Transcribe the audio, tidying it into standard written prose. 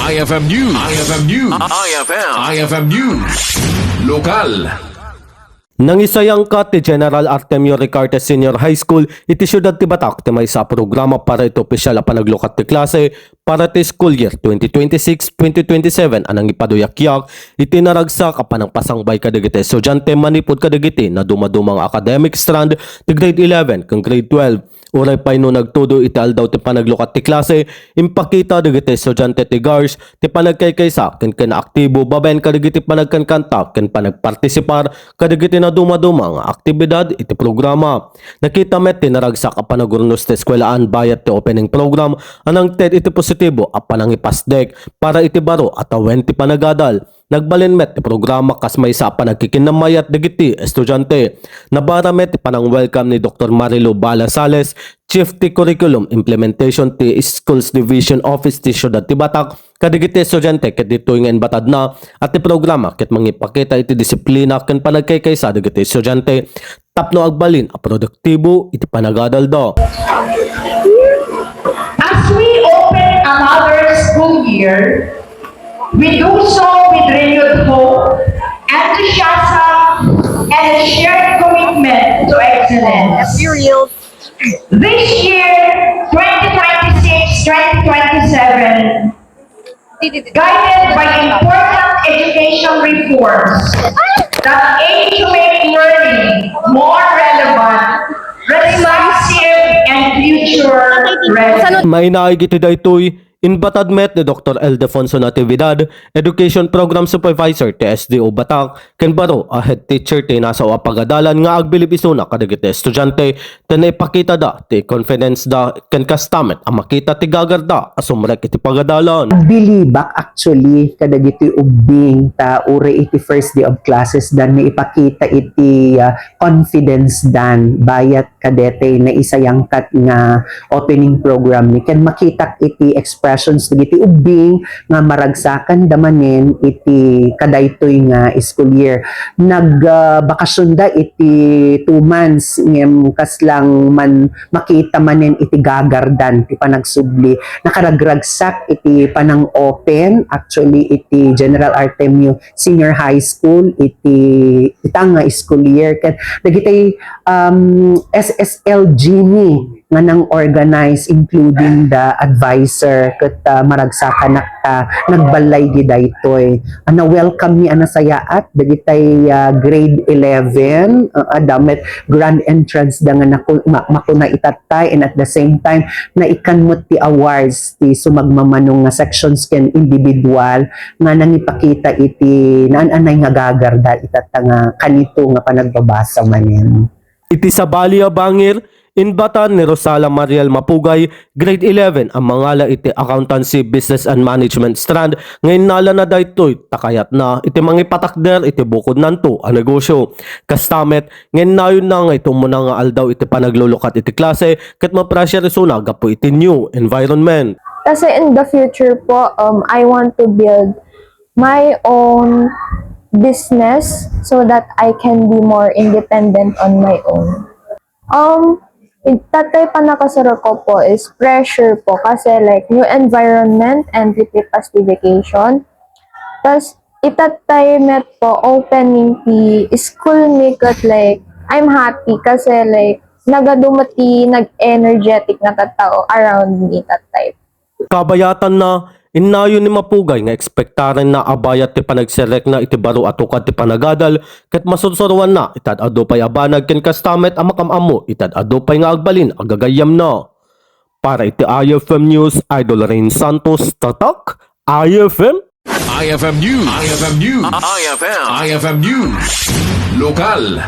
IFM News. IFM News. IFM News. Lokal. Nangisayang ka ti General Artemio Ricarte Senior High School iti siyudad ti Batak ti may sa programa para ito opisyal a panaglukat ti klase para ti school year 2026-2027 anang ipaduyakyak iti naragsak a panangpasangbay kadagiti estudyante manipod kadagiti na dumadumang academic strand ti grade 11 kang grade 12. Uray pay no nagtudo iti aldaw ti panaglukat ti klase impakita dagiti estudyante ti GARS ti panagkaykaysa ken aktibo babaen kadagiti panagkankanta ken panagpartisipar kadagiti na dumadumang aktibidad iti programa. Nakita met ti naragsak a panagurnos ti eskwelaan bayat ti opening program anang ted iti positibo a panangipasdek para iti baro at awen ti panagadal. Nagbalin met ti programa kas may sa panagkikinnamayat dagiti estudyante. Nabara met ti panang welcome ni Dr. Marilo Balasales, Chief ti Curriculum Implementation ti Schools Division Office ti Siyudad ti Batak, kadagiti estudyante ket ditoy nga batad na at ti programa ket mangipakita iti disiplina ken panagkaykaysa dagiti estudyante tapno agbalin a produktibo iti panagadal do. As we open another school year, we do so with renewed hope, enthusiasm, and a shared commitment to excellence. This year, 2026-2027, guided by important education reforms that aim to make learning more relevant, responsive, and future-ready. May naigiti daytoy inbatad met ni Dr. Eldefonso Natividad, Education Program Supervisor ti SDO Batak, ken baro a head teacher ti nasa o apagadalan nga agbilib isuna kadagiti estudyante ten ipakita da ti confidence da ken kastamet a makita ti gagarda a sumrek iti pagadalan. Bilibak actually kadagiti ubing ta ure iti first day of classes dan na ipakita iti confidence dan bayat kadete na isayangkat nga opening program ni ken makita iti expressions dagiti ubing nga maragsakan damanen iti kadaytoy nga school year. Nagbakasyon da iti 2 months ngem kaslang man makita manen iti gagardan ti panagsubli. Nakaragragsak iti panang open actually iti General Artemio Senior High School iti itang nga school year ken dagiti SSLG ni nga nang organize including the advisor ket maragsakan nagbalay di daytoy. Welcome ni sayaat dagitay grade 11 damet grand entrance da nga makuna itatay and at the same time na ikanmot ti awards ti sumagmamanong nga sections ken individual nga nangipakita iti naan-anay nga gagarda itatta nga kanito nga panagbabasa manen. Iti sabali a bangir inbatan ni Rosala Mariel Mapugay, grade 11 ang mangala iti Accountancy, Business and Management strand. Ngayon nala na daytoy takayat na iti mangipatakder iti bukod nanto ang negosyo. Kastamet ngayon nayon na nga ito muna nga aldaw iti panaglulukat iti klase ket mapressure isuna gapo iti new environment. Kasi in the future po, I want to build my own business so that I can be more independent on my own. Tatay pa nakasara ko po is pressure po kasi like new environment and pastification. Tapos itatay met po opening the school ni kat like I'm happy kasi like nagadumati nag-energetic na katao around me tatay. Kabayatan na inayon ni Mapugay nga ekspektaran na abayat ti panagserek na iti baro atukad ti panagadal ket masursuruan na itad adu pay abanag ken kastamet a makamamo itad adu pay nga agbalin agagayam na. Para iti IFM News, Idol Rain Santos, tatak IFM. IFM News. IFM News. IFM News. Lokal.